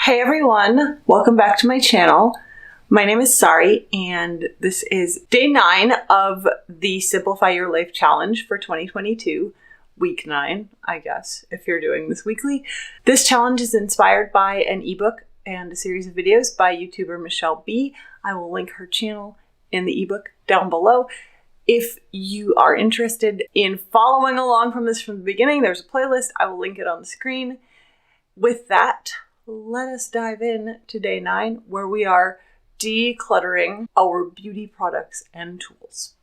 Hey everyone, welcome back to my channel. My name is Sari and this is day 9 of the Simplify Your Life Challenge for 2022. Week 9, I guess, if you're doing this weekly. This challenge is inspired by an ebook and a series of videos by YouTuber muchelleb. I will link her channel in the ebook down below. If you are interested in following along from the beginning, there's a playlist. I will link it on the screen. With that, let us dive in to day 9, where we are decluttering our beauty products and tools.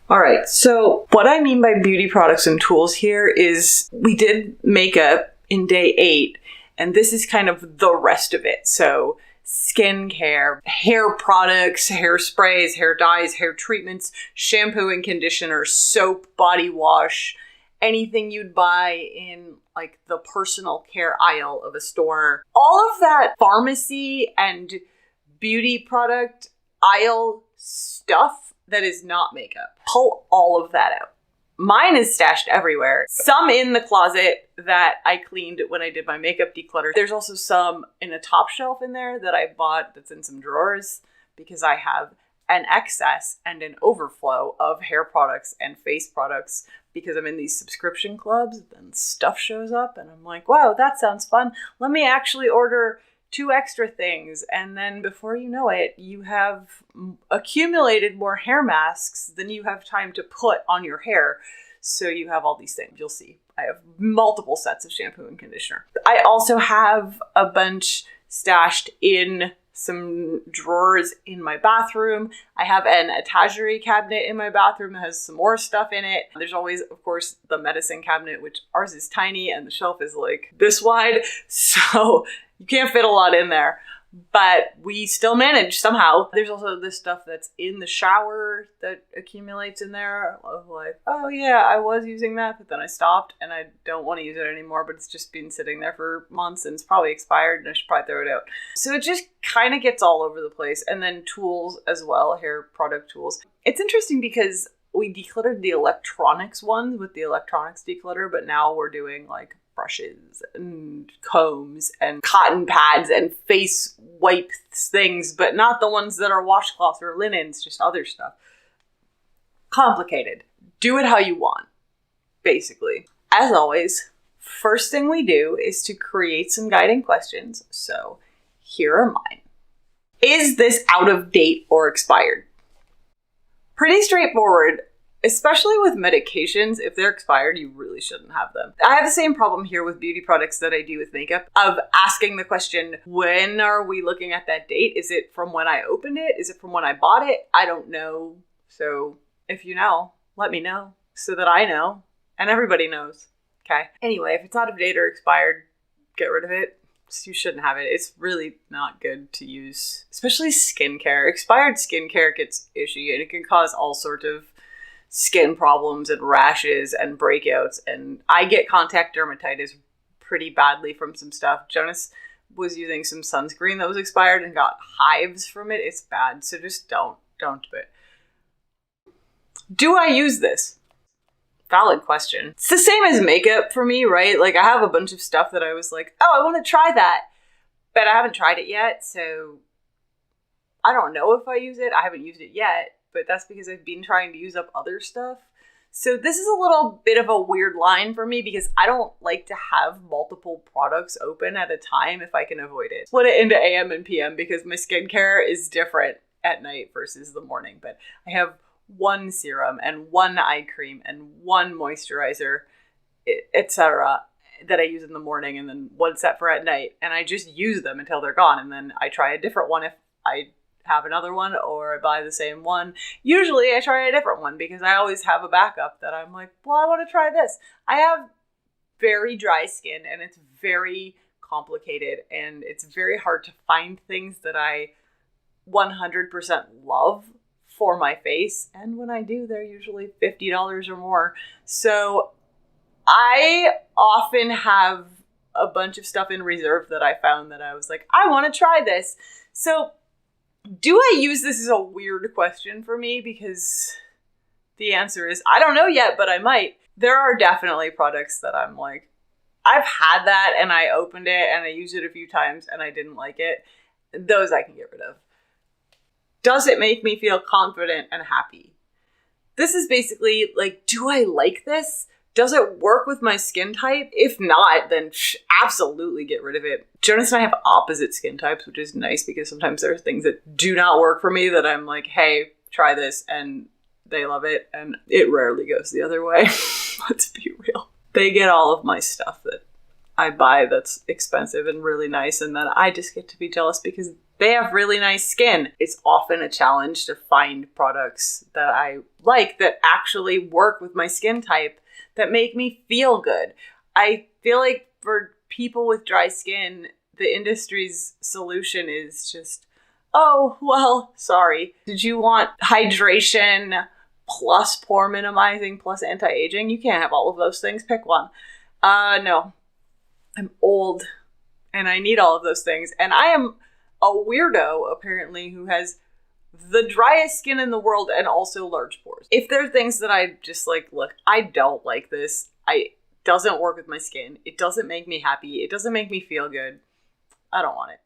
All right, so what I mean by beauty products and tools here is we did makeup in day 8, and this is kind of the rest of it. So skincare, hair products, hair sprays, hair dyes, hair treatments, shampoo and conditioner, soap, body wash, anything you'd buy in like the personal care aisle of a store. All of that pharmacy and beauty product aisle stuff that is not makeup. Pull all of that out. Mine is stashed everywhere. Some in the closet that I cleaned when I did my makeup declutter. There's also some in a top shelf in there that I bought that's in some drawers because I have an excess and an overflow of hair products and face products because I'm in these subscription clubs. Then stuff shows up and I'm like, wow, that sounds fun. Let me actually order 2 extra things, and then before you know it, you have accumulated more hair masks than you have time to put on your hair. So you have all these things. You'll see. I have multiple sets of shampoo and conditioner. I also have a bunch stashed in some drawers in my bathroom. I have an étagère cabinet in my bathroom that has some more stuff in it. There's always, of course, the medicine cabinet, which ours is tiny and the shelf is like this wide. So you can't fit a lot in there, but we still manage somehow. There's also this stuff that's in the shower that accumulates in there of like, oh yeah, I was using that, but then I stopped and I don't want to use it anymore, but it's just been sitting there for months and it's probably expired and I should probably throw it out. So it just kind of gets all over the place. And then tools as well, hair product tools. It's interesting because we decluttered the electronics ones with the electronics declutter, but now we're doing like brushes and combs and cotton pads and face wipe things, but not the ones that are washcloths or linens, just other stuff. Complicated. Do it how you want, basically. As always, first thing we do is to create some guiding questions. So here are mine. Is this out of date or expired? Pretty straightforward. Especially with medications, if they're expired, you really shouldn't have them. I have the same problem here with beauty products that I do with makeup of asking the question, when are we looking at that date? Is it from when I opened it? Is it from when I bought it? I don't know. So if you know, let me know so that I know and everybody knows. Okay. Anyway, if it's out of date or expired, get rid of it. You shouldn't have it. It's really not good to use, especially skincare. Expired skincare gets ishy and it can cause all sorts of skin problems and rashes and breakouts, and I get contact dermatitis pretty badly from some stuff. Jonas was using some sunscreen that was expired and got hives from it. It's bad, so just don't do it. Do I use this? Valid question. It's the same as makeup for me, right? Like I have a bunch of stuff that I was like, oh, I want to try that, but I haven't tried it yet, so I don't know if I use it. I haven't used it yet, but that's because I've been trying to use up other stuff. So this is a little bit of a weird line for me because I don't like to have multiple products open at a time if I can avoid it. Split it into AM and PM because my skincare is different at night versus the morning. But I have one serum and one eye cream and one moisturizer, etc. that I use in the morning and then one set for at night. And I just use them until they're gone. And then I try a different one if I have another one or I buy the same one. Usually I try a different one because I always have a backup that I'm like, well, I want to try this. I have very dry skin and it's very complicated and it's very hard to find things that I 100% love for my face. And when I do, they're usually $50 or more. So I often have a bunch of stuff in reserve that I found that I was like, I want to try this. So do I use this is a weird question for me because The answer is, I don't know yet, but I might. There are definitely products that I'm like, I've had that and I opened it and I used it a few times and I didn't like it. Those I can get rid of. Does it make me feel confident and happy? This is basically like, do I like this? Does it work with my skin type? If not, then absolutely get rid of it. Jonas and I have opposite skin types, which is nice because sometimes there are things that do not work for me that I'm like, hey, try this, and they love it, and it rarely goes the other way. Let's be real. They get all of my stuff that I buy that's expensive and really nice, and then I just get to be jealous because they have really nice skin. It's often a challenge to find products that I like that actually work with my skin type, that make me feel good. I feel like for people with dry skin, the industry's solution is just, oh, well, sorry. Did you want hydration plus pore minimizing plus anti-aging? You can't have all of those things. Pick one. No. I'm old and I need all of those things. And I am a weirdo, apparently, who has the driest skin in the world and also large pores. If there are things that I just like, look, I don't like this. It doesn't work with my skin. It doesn't make me happy. It doesn't make me feel good. I don't want it.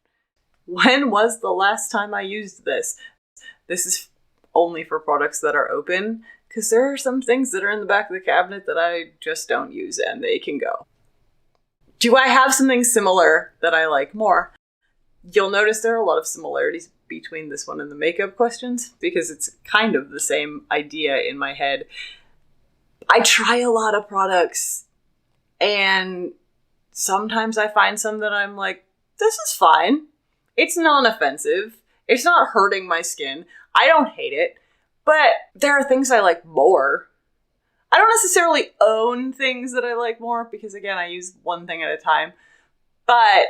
When was the last time I used this? This is only for products that are open, because there are some things that are in the back of the cabinet that I just don't use and they can go. Do I have something similar that I like more? You'll notice there are a lot of similarities between this one and the makeup questions because it's kind of the same idea in my head. I try a lot of products and sometimes I find some that I'm like, this is fine. It's non-offensive. It's not hurting my skin. I don't hate it, but there are things I like more. I don't necessarily own things that I like more because, again, I use one thing at a time, but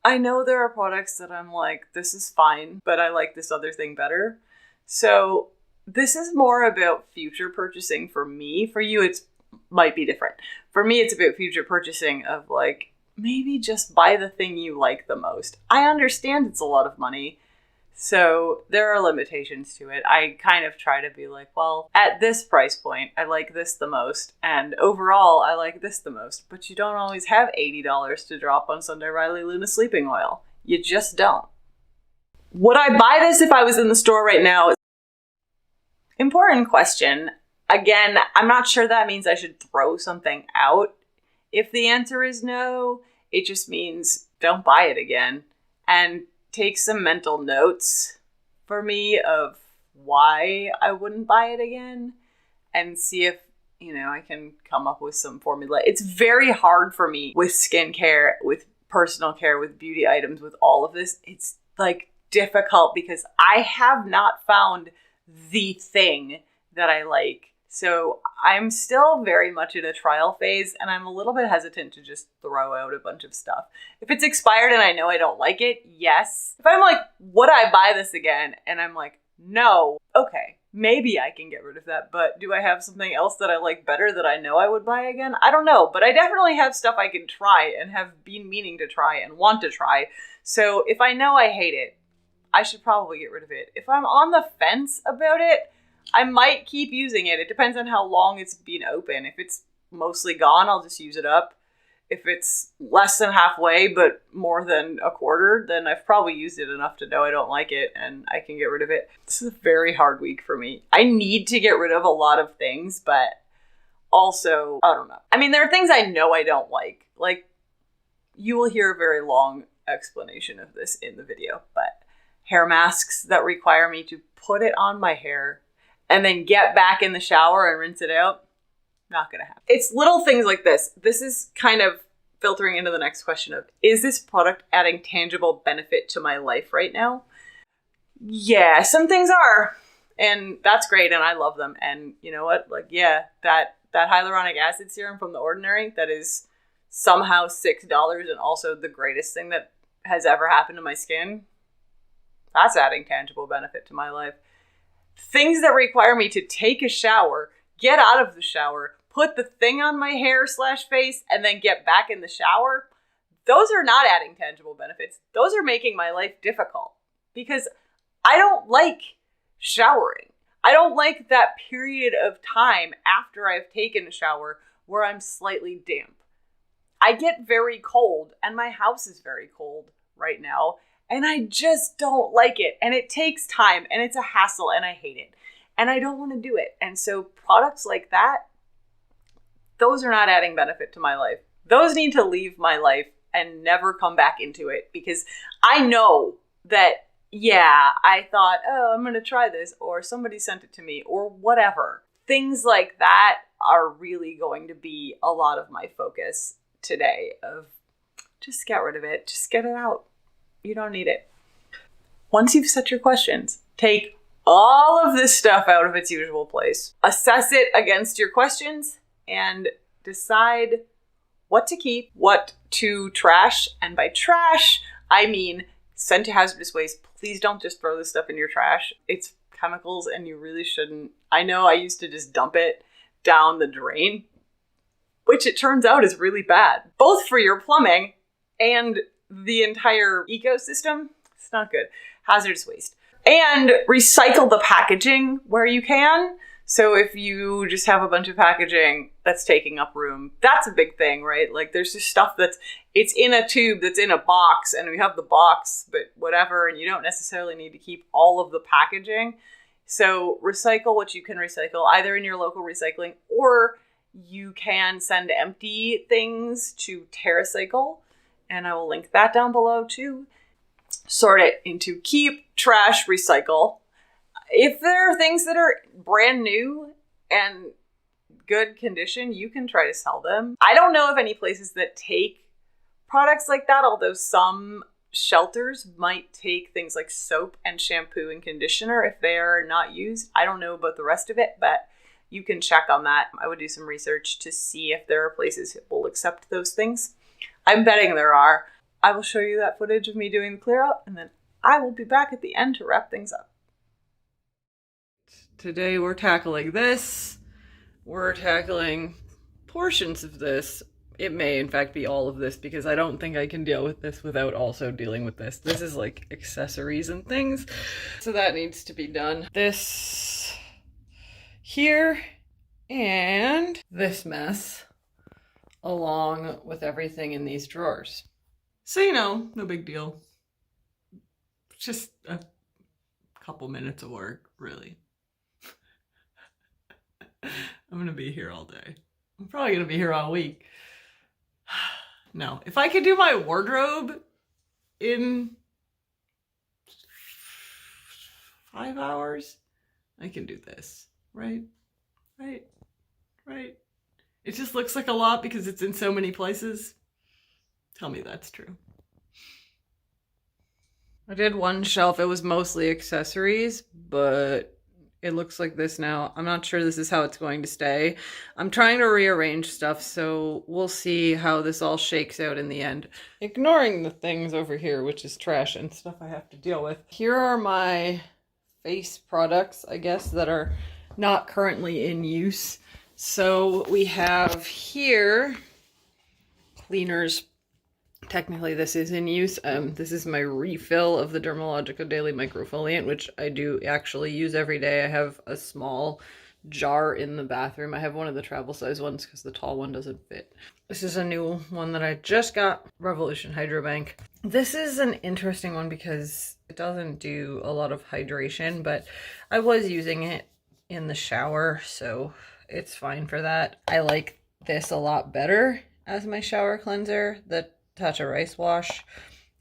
I know there are products that I'm like, this is fine, but I like this other thing better. So this is more about future purchasing for me. For you, it might be different. For me, it's about future purchasing of like, maybe just buy the thing you like the most. I understand it's a lot of money, so there are limitations to it. I kind of try to be like, well, at this price point, I like this the most, and overall, I like this the most. But you don't always have $80 to drop on Sunday Riley Luna sleeping oil. You just don't. Would I buy this if I was in the store right now? Important question. Again, I'm not sure that means I should throw something out. If the answer is no, it just means don't buy it again. And take some mental notes for me of why I wouldn't buy it again and see if, I can come up with some formula. It's very hard for me with skincare, with personal care, with beauty items, with all of this. It's like difficult because I have not found the thing that I like. So I'm still very much in a trial phase and I'm a little bit hesitant to just throw out a bunch of stuff. If it's expired and I know I don't like it, yes. If I'm like, would I buy this again? And I'm like, no, okay, maybe I can get rid of that. But do I have something else that I like better that I know I would buy again? I don't know, but I definitely have stuff I can try and have been meaning to try and want to try. So if I know I hate it, I should probably get rid of it. If I'm on the fence about it, I might keep using it. It depends on how long it's been open. If it's mostly gone, I'll just use it up. If it's less than halfway, but more than a quarter, then I've probably used it enough to know I don't like it and I can get rid of it. This is a very hard week for me. I need to get rid of a lot of things, but also, I don't know. I mean, there are things I know I don't like. Like, you will hear a very long explanation of this in the video, but hair masks that require me to put it on my hair and then get back in the shower and rinse it out, not gonna happen. It's little things like this. This is kind of filtering into the next question of, is this product adding tangible benefit to my life right now? Yeah, some things are. And that's great, and I love them. And you know what? Like, yeah, that hyaluronic acid serum from The Ordinary, that is somehow $6 and also the greatest thing that has ever happened to my skin, that's adding tangible benefit to my life. Things that require me to take a shower, get out of the shower, put the thing on my hair/face, and then get back in the shower, those are not adding tangible benefits. Those are making my life difficult because I don't like showering. I don't like that period of time after I've taken a shower where I'm slightly damp. I get very cold, and my house is very cold right now, and I just don't like it. And it takes time, and it's a hassle, and I hate it. And I don't want to do it. And so products like that, those are not adding benefit to my life. Those need to leave my life and never come back into it, because I know that, yeah, I thought, oh, I'm going to try this, or somebody sent it to me, or whatever. Things like that are really going to be a lot of my focus today, of just get rid of it. Just get it out. You don't need it. Once you've set your questions, take all of this stuff out of its usual place. Assess it against your questions and decide what to keep, what to trash. And by trash, I mean send to hazardous waste. Please don't just throw this stuff in your trash. It's chemicals and you really shouldn't. I know I used to just dump it down the drain, which it turns out is really bad, both for your plumbing and the entire ecosystem. It's not good. Hazardous waste. And recycle the packaging where you can. So if you just have a bunch of packaging that's taking up room, that's a big thing, right? Like there's just stuff it's in a tube that's in a box, and we have the box, but whatever, and you don't necessarily need to keep all of the packaging. So recycle what you can recycle, either in your local recycling, or you can send empty things to TerraCycle, and I will link that down below too. Sort it into keep, trash, recycle. If there are things that are brand new and good condition, you can try to sell them. I don't know of any places that take products like that, although some shelters might take things like soap and shampoo and conditioner if they are not used. I don't know about the rest of it, but you can check on that. I would do some research to see if there are places that will accept those things. I'm betting there are. I will show you that footage of me doing the clear out, and then I will be back at the end to wrap things up. Today we're tackling this. We're tackling portions of this. It may in fact be all of this, because I don't think I can deal with this without also dealing with this. This is like accessories and things, so that needs to be done. This here and this mess, along with everything in these drawers. So, you know, no big deal. Just a couple minutes of work, really. I'm gonna be here all day. I'm probably gonna be here all week. No, if I could do my wardrobe in 5 hours, I can do this, right? Right? It just looks like a lot because it's in so many places. Tell me that's true. I did one shelf. It was mostly accessories, but it looks like this now. I'm not sure this is how it's going to stay. I'm trying to rearrange stuff, so we'll see how this all shakes out in the end. Ignoring the things over here, which is trash and stuff I have to deal with. Here are my face products, I guess, that are not currently in use. So we have here cleaners. Technically this is in use. This is my refill of the Dermalogica Daily Microfoliant, which I do actually use every day. I have a small jar in the bathroom. I have one of the travel size ones because the tall one doesn't fit. This is a new one that I just got, Revolution Hydro Bank. This is an interesting one because it doesn't do a lot of hydration, but I was using it in the shower, so it's fine for that. I like this a lot better as my shower cleanser. The Tatcha Rice Wash.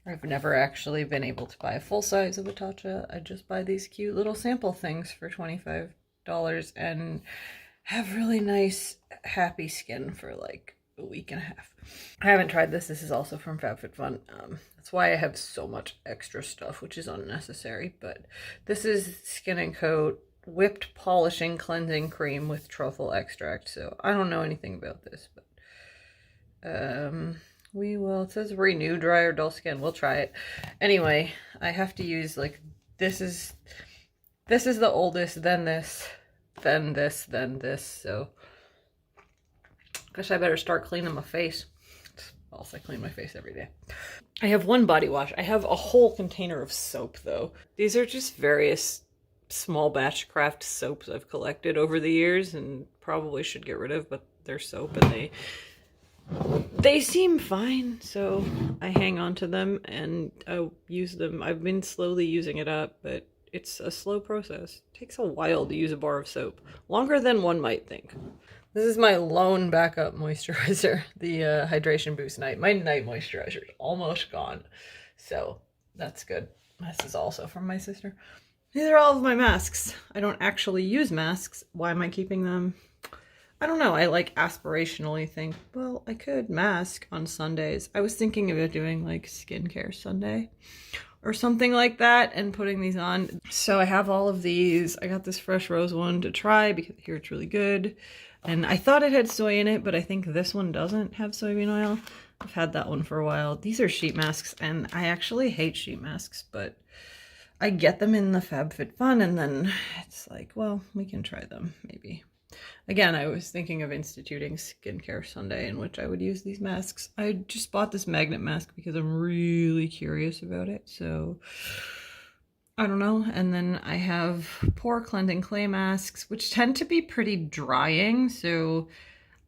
I've never actually been able to buy a full size of a Tatcha. I just buy these cute little sample things for $25 and have really nice, happy skin for like a week and a half. I haven't tried this. This is also from FabFitFun. That's why I have so much extra stuff, which is unnecessary. But this is Skin & Coat Whipped Polishing Cleansing Cream with Truffle Extract. So I don't know anything about this, but we will. It says renew dry or dull skin. We'll try it. Anyway, I have to use like this is the oldest, then this, then this, then this. So guess I better start cleaning my face. Else I clean my face every day. I have one body wash. I have a whole container of soap though. These are just various small batch craft soaps I've collected over the years and probably should get rid of, but they're soap and they seem fine, so I hang on to them and I use them. I've been slowly using it up, but it's a slow process. It takes a while to use a bar of soap. Longer than one might think. This is my lone backup moisturizer, the Hydration Boost Night. My night moisturizer is almost gone, so that's good. This is also from my sister. These are all of my masks. I don't actually use masks. Why am I keeping them? I don't know. I like aspirationally think, well, I could mask on Sundays. I was thinking about doing like skincare Sunday or something like that and putting these on. So I have all of these. I got this Fresh Rose one to try because I hear it's really good. And I thought it had soy in it, but I think this one doesn't have soybean oil. I've had that one for a while. These are sheet masks, and I actually hate sheet masks, but I get them in the FabFitFun, and then it's like, well, we can try them, maybe. Again, I was thinking of instituting Skincare Sunday in which I would use these masks. I just bought this magnet mask because I'm really curious about it, so I don't know. And then I have pore cleansing clay masks, which tend to be pretty drying, so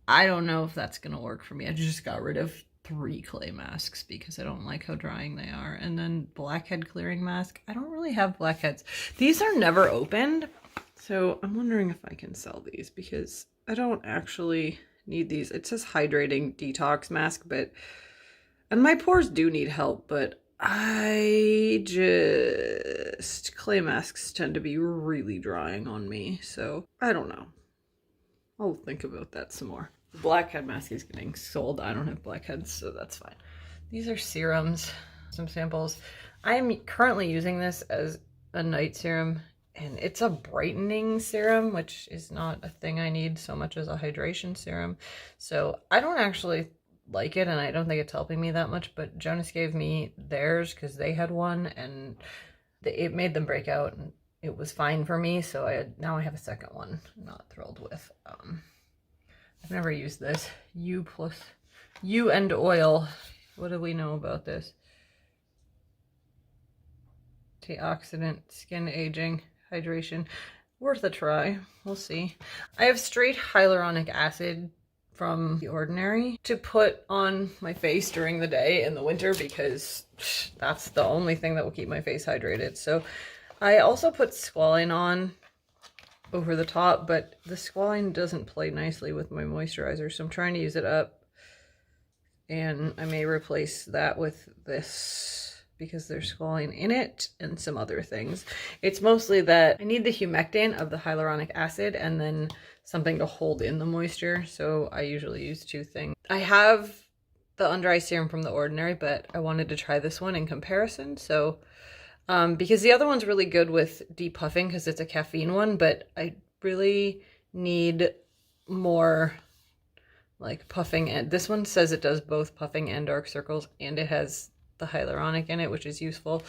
I don't know if that's going to work for me. I just got rid of 3 clay masks because I don't like how drying they are. And then blackhead clearing mask. I don't really have blackheads. These are never opened, so I'm wondering if I can sell these because I don't actually need these. It says hydrating detox mask, and my pores do need help, but clay masks tend to be really drying on me, so I don't know. I'll think about that some more. The blackhead mask is getting sold. I don't have blackheads, so that's fine. These are serums, some samples. I'm currently using this as a night serum, and it's a brightening serum, which is not a thing I need so much as a hydration serum. So I don't actually like it, and I don't think it's helping me that much, but Jonas gave me theirs because they had one, and it made them break out, and it was fine for me, so now I have a second one I'm not thrilled with. I've never used this. U and oil. What do we know about this? Antioxidant, skin aging, hydration. Worth a try. We'll see. I have straight hyaluronic acid from The Ordinary to put on my face during the day in the winter because that's the only thing that will keep my face hydrated. So I also put squalane on over the top, but the squalane doesn't play nicely with my moisturizer, so I'm trying to use it up, and I may replace that with this because there's squalane in it and some other things. It's mostly that I need the humectant of the hyaluronic acid and then something to hold in the moisture, so I usually use 2 things. I have the under eye serum from The Ordinary, but I wanted to try this one in comparison, so because the other one's really good with depuffing because it's a caffeine one, but I really need more like puffing. And this one says it does both puffing and dark circles, and it has the hyaluronic in it, which is useful.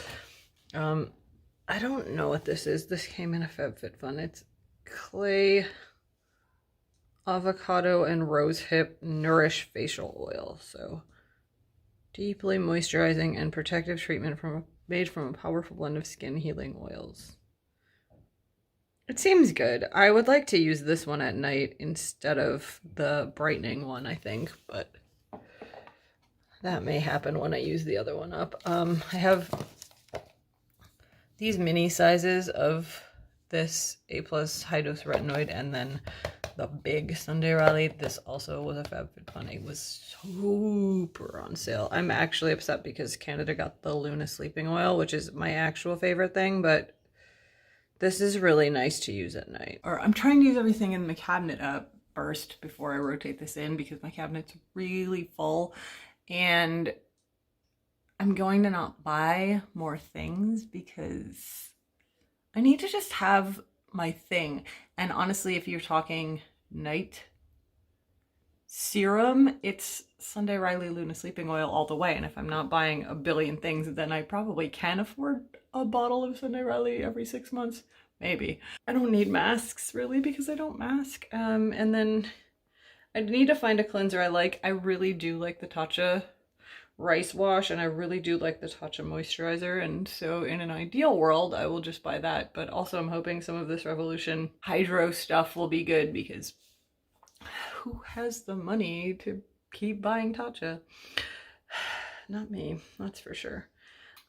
I don't know what this is. This came in a FabFitFun. It's clay, avocado, and rosehip nourish facial oil. So deeply moisturizing and protective treatment made from a powerful blend of skin healing oils. It seems good. I would like to use this one at night instead of the brightening one, I think, but that may happen when I use the other one up. I have these mini sizes of this A+ high dose retinoid, and then the big Sunday Rally. This also was a FabFitFun. It was super on sale. I'm actually upset because Canada got the Luna sleeping oil, which is my actual favorite thing, but this is really nice to use at night. Or I'm trying to use everything in the cabinet up first before I rotate this in because my cabinet's really full, and I'm going to not buy more things because I need to just have my thing. And honestly, if you're talking night serum, it's Sunday Riley Luna sleeping oil all the way. And if I'm not buying a billion things, then I probably can afford a bottle of Sunday Riley every 6 months. Maybe. I don't need masks really because I don't mask. And then I need to find a cleanser I like. I really do like the Tatcha rice wash, and I really do like the Tatcha moisturizer, and so in an ideal world I will just buy that. But also I'm hoping some of this Revolution hydro stuff will be good, because who has the money to keep buying Tatcha? Not me, that's for sure.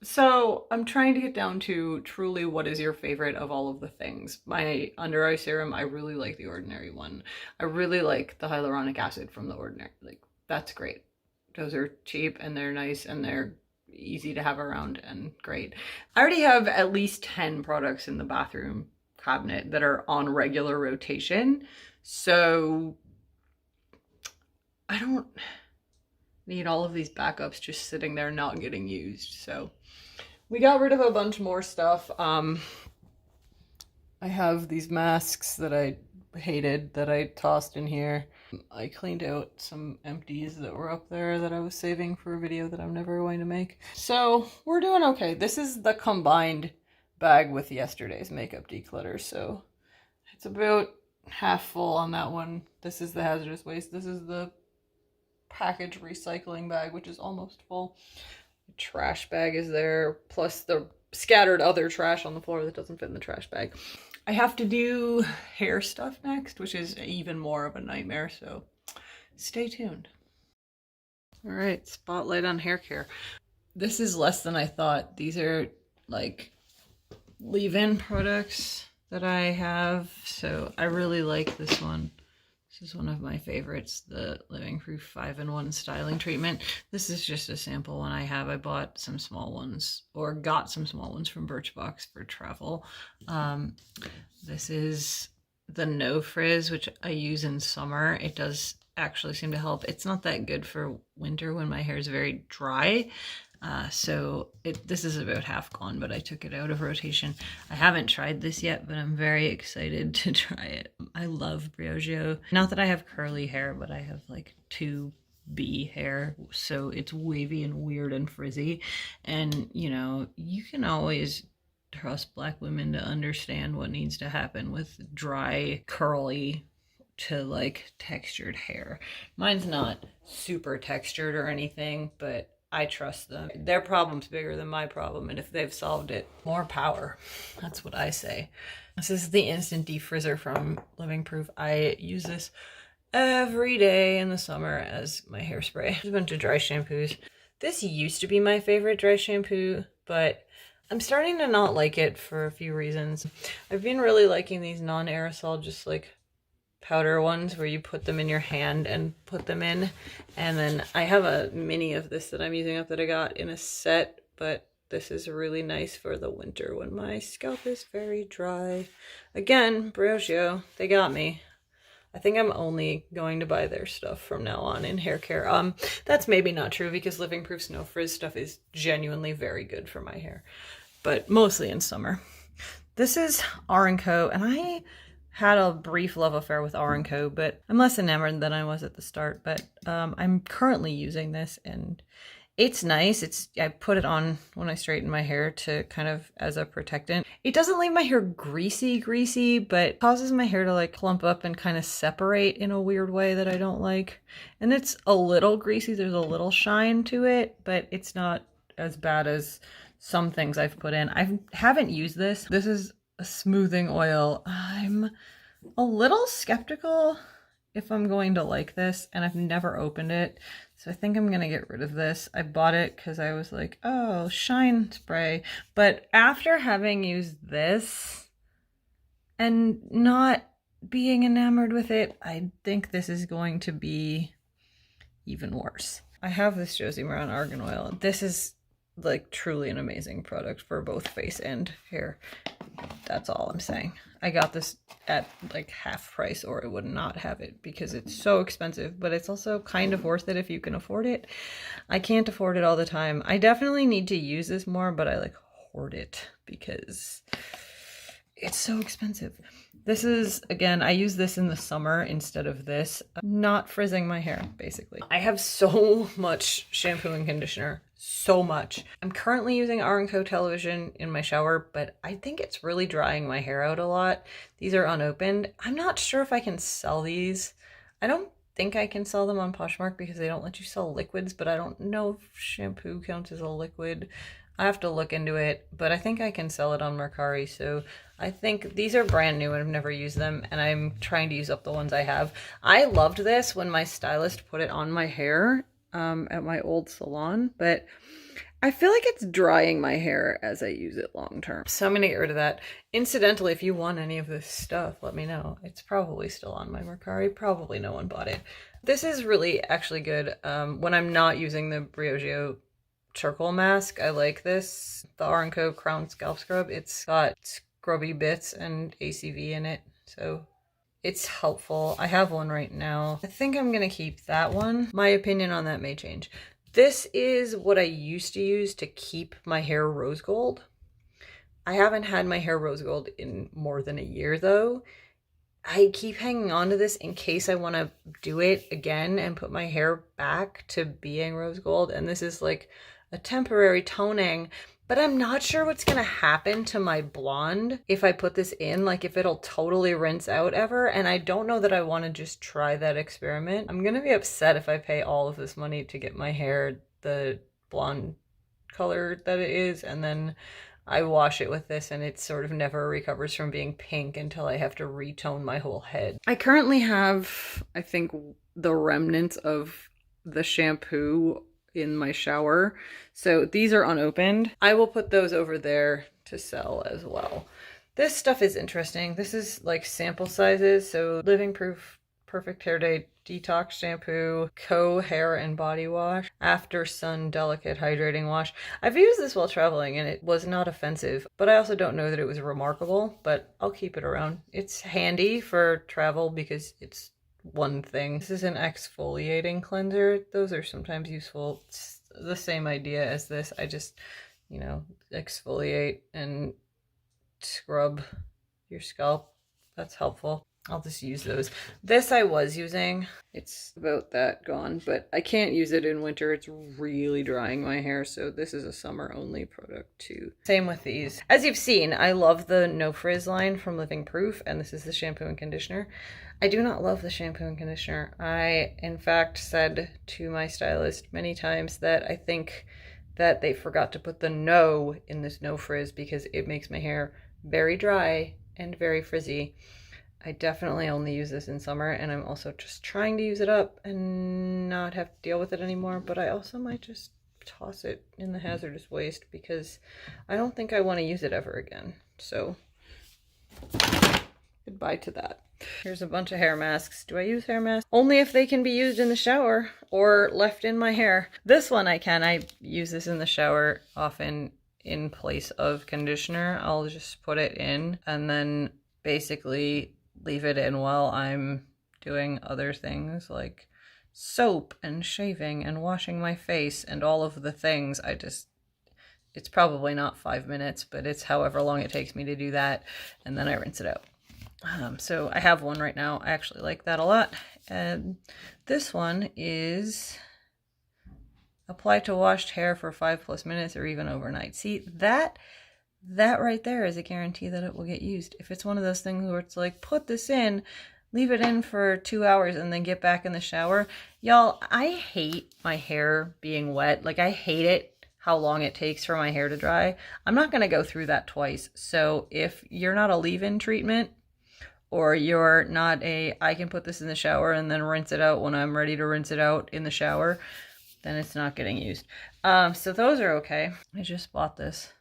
So I'm trying to get down to truly what is your favorite of all of the things. My under eye serum, I really like the Ordinary one. I really like the hyaluronic acid from the Ordinary. Like, that's great. Those are cheap and they're nice and they're easy to have around and great. I already have at least 10 products in the bathroom cabinet that are on regular rotation. So I don't need all of these backups just sitting there not getting used. So we got rid of a bunch more stuff. I have these masks that I hated that I tossed in here. I cleaned out some empties that were up there that I was saving for a video that I'm never going to make. So we're doing okay. This is the combined bag with yesterday's makeup declutter. So it's about half full on that one. This is the hazardous waste. This is the package recycling bag, which is almost full. The trash bag is there, plus the scattered other trash on the floor that doesn't fit in the trash bag. I have to do hair stuff next, which is even more of a nightmare, so stay tuned. All right, spotlight on hair care. This is less than I thought. These are like leave-in products that I have, so I really like this one. This is one of my favorites, the Living Proof 5-in-1 styling treatment. This is just a sample one I have. I bought some small ones, or got some small ones from Birchbox for travel. This is the No Frizz, which I use in summer. It does actually seem to help. It's not that good for winter when my hair is very dry. This is about half gone, but I took it out of rotation. I haven't tried this yet, but I'm very excited to try it. I love Briogeo. Not that I have curly hair, but I have like 2B hair, so it's wavy and weird and frizzy. And, you know, you can always trust Black women to understand what needs to happen with dry, curly to like textured hair. Mine's not super textured or anything, but I trust them. Their problem's bigger than my problem, and if they've solved it, more power. That's what I say. This is the Instant Defrizzer from Living Proof. I use this every day in the summer as my hairspray. There's a bunch of dry shampoos. This used to be my favorite dry shampoo, but I'm starting to not like it for a few reasons. I've been really liking these non-aerosol, just like powder ones where you put them in your hand and put them in. And then I have a mini of this that I'm using up that I got in a set, but this is really nice for the winter when my scalp is very dry. Again, Briogeo, they got me. I think I'm only going to buy their stuff from now on in hair care. That's maybe not true because Living Proof's No Frizz stuff is genuinely very good for my hair, but mostly in summer. This is R & Co, and I had a brief love affair with R & Co, but I'm less enamored than I was at the start. But I'm currently using this, and it's nice. I put it on when I straighten my hair to kind of as a protectant. It doesn't leave my hair greasy, but causes my hair to like clump up and kind of separate in a weird way that I don't like. And it's a little greasy. There's a little shine to it, but it's not as bad as some things I've put in. I haven't used this. This is a smoothing oil. I'm a little skeptical if I'm going to like this, and I've never opened it, so I think I'm gonna get rid of this. I bought it because I was like, oh, shine spray, but after having used this and not being enamored with it, I think this is going to be even worse. I have this Josie Maran argan oil. This is like truly an amazing product for both face and hair. That's all I'm saying. I got this at like half price, or I would not have it because it's so expensive, but it's also kind of worth it if you can afford it. I can't afford it all the time. I definitely need to use this more, but I like hoard it because it's so expensive. This is, again, I use this in the summer instead of this. Not frizzing my hair, basically. I have so much shampoo and conditioner. So much. I'm currently using R & Co television in my shower, but I think it's really drying my hair out a lot. These are unopened. I'm not sure if I can sell these. I don't think I can sell them on Poshmark because they don't let you sell liquids, but I don't know if shampoo counts as a liquid. I have to look into it, but I think I can sell it on Mercari. So I think these are brand new and I've never used them, and I'm trying to use up the ones I have. I loved this when my stylist put it on my hair at my old salon, but I feel like it's drying my hair as I use it long term. So I'm going to get rid of that. Incidentally, if you want any of this stuff, let me know. It's probably still on my Mercari. Probably no one bought it. This is really actually good when I'm not using the Briogeo charcoal mask. I like this. The Aranco Crown Scalp Scrub. It's got scrubby bits and ACV in it. So it's helpful. I have one right now. I think I'm going to keep that one. My opinion on that may change. This is what I used to use to keep my hair rose gold. I haven't had my hair rose gold in more than a year though. I keep hanging on to this in case I want to do it again and put my hair back to being rose gold. And this is like a temporary toning, but I'm not sure what's going to happen to my blonde if I put this in, like if it'll totally rinse out ever. And I don't know that I want to just try that experiment. I'm going to be upset if I pay all of this money to get my hair the blonde color that it is, and then I wash it with this and it sort of never recovers from being pink until I have to retone my whole head. I currently have, I think, the remnants of the shampoo in my shower. So these are unopened. I will put those over there to sell as well. This stuff is interesting. This is like sample sizes. So Living Proof Perfect Hair Day Detox Shampoo, Hair and Body Wash, After Sun Delicate Hydrating Wash. I've used this while traveling and it was not offensive, but I also don't know that it was remarkable, but I'll keep it around. It's handy for travel because it's one thing. This is an exfoliating cleanser. Those are sometimes useful. It's the same idea as this. I just, you know, exfoliate and scrub your scalp. That's helpful. I'll just use those. This I was using. It's about that gone, but I can't use it in winter. It's really drying my hair, so this is a summer only product too. Same with these. As you've seen, I love the No Frizz line from Living Proof, and this is the shampoo and conditioner. I do not love the shampoo and conditioner. I, in fact, said to my stylist many times that I think that they forgot to put the no in this No Frizz because it makes my hair very dry and very frizzy. I definitely only use this in summer, and I'm also just trying to use it up and not have to deal with it anymore, but I also might just toss it in the hazardous waste because I don't think I want to use it ever again. So goodbye to that. Here's a bunch of hair masks. Do I use hair masks? Only if they can be used in the shower or left in my hair. This one I can. I use this in the shower often in place of conditioner. I'll just put it in and then basically leave it in while I'm doing other things like soap and shaving and washing my face and all of the things. It's probably not 5 minutes, but it's however long it takes me to do that, and then I rinse it out. So I have one right now. I actually like that a lot. And this one is apply to washed hair for 5+ minutes or even overnight. See, that right there is a guarantee that it will get used. If it's one of those things where it's like, put this in, leave it in for 2 hours and then get back in the shower. Y'all, I hate my hair being wet. Like, I hate it how long it takes for my hair to dry. I'm not going to go through that twice. So if you're not a leave-in treatment, or you're not I can put this in the shower and then rinse it out when I'm ready to rinse it out in the shower, then it's not getting used. So those are okay. I just bought this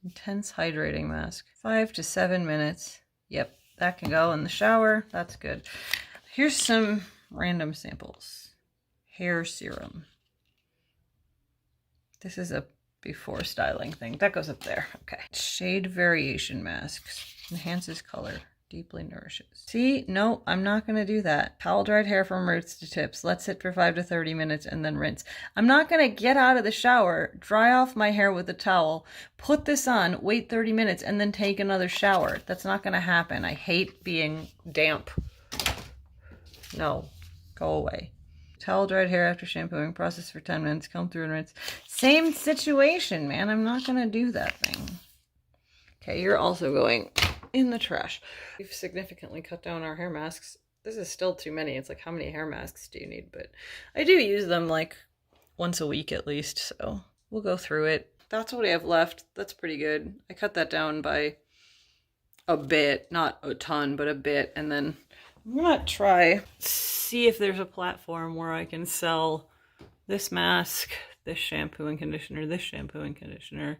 intense hydrating mask. 5 to 7 minutes. Yep, that can go in the shower. That's good. Here's some random samples. Hair serum. This is a before styling thing. That goes up there. Okay. Shade variation masks. Enhances color. Deeply nourishes. See, no, I'm not going to do that. Towel dried hair from roots to tips. Let sit for 5 to 30 minutes and then rinse. I'm not going to get out of the shower, dry off my hair with a towel, put this on, wait 30 minutes, and then take another shower. That's not going to happen. I hate being damp. No, go away. Towel dried hair after shampooing. Process for 10 minutes. Comb through and rinse. Same situation, man. I'm not going to do that thing. Okay, you're also going in the trash. We've significantly cut down our hair masks. this is still too many. It's like, how many hair masks do you need? But I do use them like once a week at least, so we'll go through it. That's what I have left. That's pretty good. I cut that down by a bit, not a ton, but a bit, and then I'm gonna see if there's a platform where I can sell this mask, this shampoo and conditioner, this shampoo and conditioner,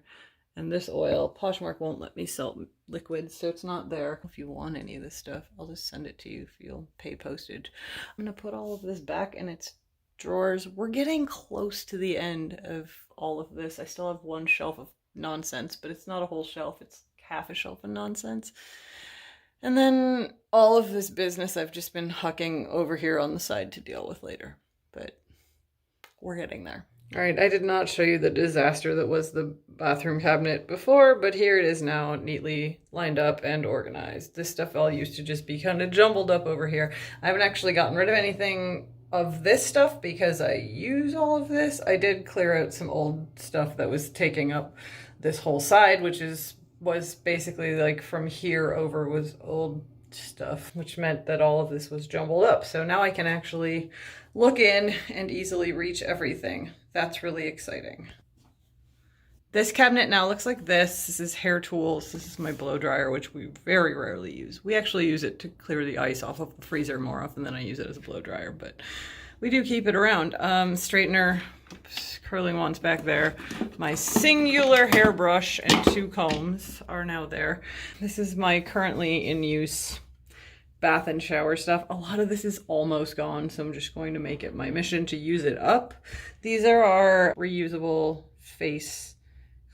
and this oil. Poshmark won't let me sell liquids, so it's not there. If you want any of this stuff, I'll just send it to you if you'll pay postage. I'm gonna put all of this back in its drawers. We're getting close to the end of all of this. I still have one shelf of nonsense, but it's not a whole shelf. It's half a shelf of nonsense. And then all of this business I've just been hucking over here on the side to deal with later. But we're getting there. All right, I did not show you the disaster that was the bathroom cabinet before, but here it is now, neatly lined up and organized. This stuff all used to just be kind of jumbled up over here. I haven't actually gotten rid of anything of this stuff because I use all of this. I did clear out some old stuff that was taking up this whole side, which was basically like from here over was old stuff, which meant that all of this was jumbled up. So now I can actually look in and easily reach everything. That's really exciting. This cabinet now looks like this. This is hair tools. This is my blow dryer, which we very rarely use. We actually use it to clear the ice off of the freezer more often than I use it as a blow dryer, but we do keep it around. Straightener, oops, curling wands back there. My singular hairbrush and 2 combs are now there. This is my currently in use bath and shower stuff. A lot of this is almost gone, so I'm just going to make it my mission to use it up. These are our reusable face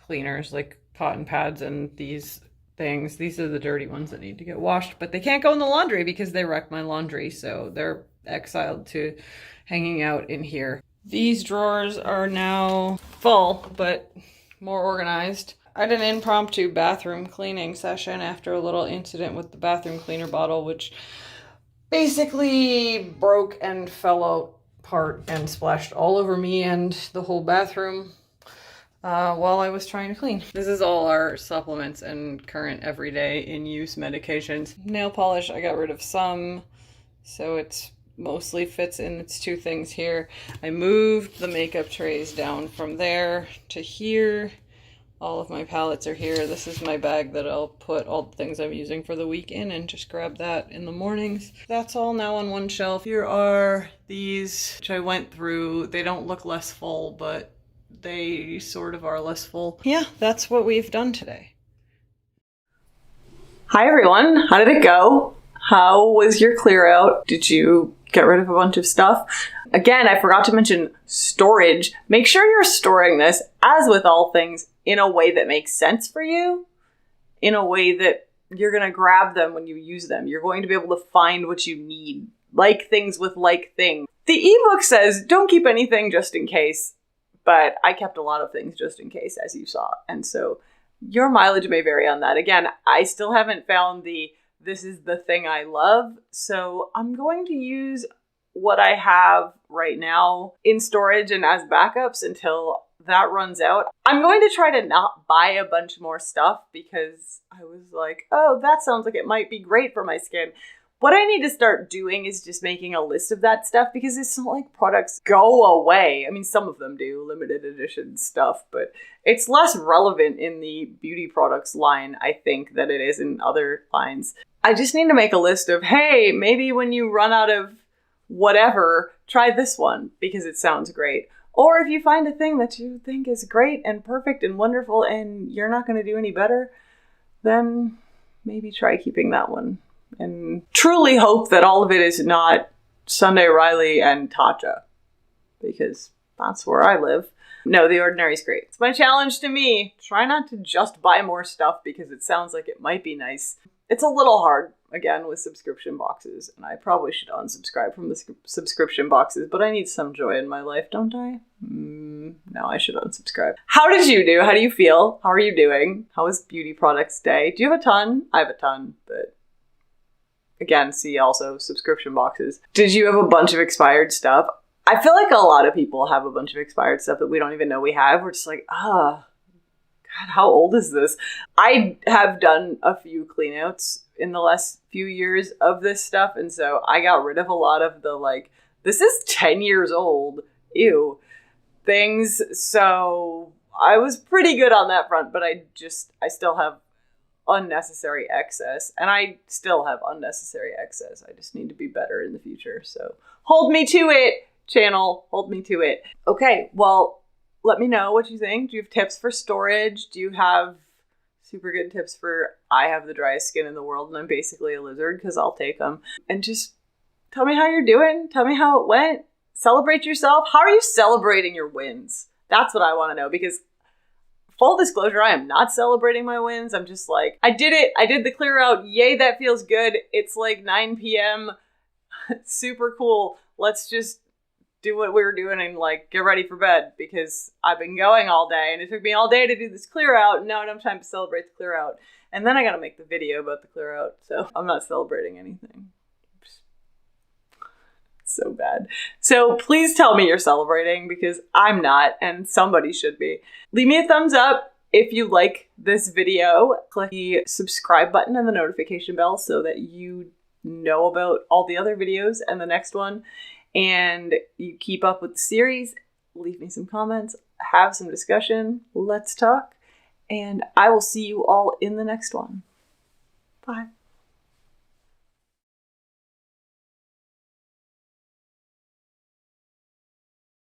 cleaners, like cotton pads and these things. These are the dirty ones that need to get washed, but they can't go in the laundry because they wreck my laundry, so they're exiled to hanging out in here. These drawers are now full, but more organized. I did an impromptu bathroom cleaning session after a little incident with the bathroom cleaner bottle, which basically broke and fell apart and splashed all over me and the whole bathroom while I was trying to clean. This is all our supplements and current everyday in use medications. Nail polish, I got rid of some, so it's mostly fits in its 2 things here. I moved the makeup trays down from there to here. All of my palettes are here. This is my bag that I'll put all the things I'm using for the week in and just grab that in the mornings. That's all now on one shelf. Here are these, which I went through. They don't look less full, but they sort of are less full. Yeah, that's what we've done today. Hi everyone, how did it go? How was your clear out? Did you get rid of a bunch of stuff? Again, I forgot to mention storage. Make sure you're storing this, as with all things, in a way that makes sense for you, in a way that you're going to grab them when you use them. You're going to be able to find what you need, like things with like things. The ebook says don't keep anything just in case, but I kept a lot of things just in case, as you saw. And so your mileage may vary on that. Again, I still haven't found this is the thing I love, so I'm going to use what I have right now in storage and as backups until that runs out. I'm going to try to not buy a bunch more stuff because I was like, oh, that sounds like it might be great for my skin. What I need to start doing is just making a list of that stuff because it's not like products go away. I mean, some of them do, limited edition stuff, but it's less relevant in the beauty products line, I think, than it is in other lines. I just need to make a list of, hey, maybe when you run out of whatever, try this one because it sounds great. Or if you find a thing that you think is great and perfect and wonderful and you're not going to do any better, then maybe try keeping that one. And truly hope that all of it is not Sunday Riley and Tatcha, because that's where I live. No, The Ordinary is great. It's my challenge to me. Try not to just buy more stuff because it sounds like it might be nice. It's a little hard, again, with subscription boxes, and I probably should unsubscribe from the subscription boxes, but I need some joy in my life, don't I? No, I should unsubscribe. How did you do? How do you feel? How are you doing? How was Beauty Products Day? Do you have a ton? I have a ton, but again, see also subscription boxes. Did you have a bunch of expired stuff? I feel like a lot of people have a bunch of expired stuff that we don't even know we have. We're just like, God, how old is this? I have done a few cleanouts in the last few years of this stuff. And so I got rid of a lot of the like, this is 10 years old, ew, things. So I was pretty good on that front, but I still have unnecessary excess, and I still have unnecessary excess. I just need to be better in the future. So hold me to it, channel, hold me to it. Okay, well, let me know what you think. Do you have tips for storage? Do you have super good tips for, I have the driest skin in the world and I'm basically a lizard, because I'll take them. And just tell me how you're doing. Tell me how it went. Celebrate yourself. How are you celebrating your wins? That's what I want to know, because full disclosure, I am not celebrating my wins. I'm just like, I did it. I did the clear out. Yay, that feels good. It's like 9 p.m. Super cool. Let's just do what we were doing and like get ready for bed, because I've been going all day and it took me all day to do this clear out. And now I don't have time to celebrate the clear out. And then I got to make the video about the clear out. So I'm not celebrating anything. So bad. So please tell me you're celebrating, because I'm not, and somebody should be. Leave me a thumbs up if you like this video. Click the subscribe button and the notification bell so that you know about all the other videos and the next one. And you keep up with the series. Leave me some comments. Have some discussion. Let's talk. And I will see you all in the next one. Bye.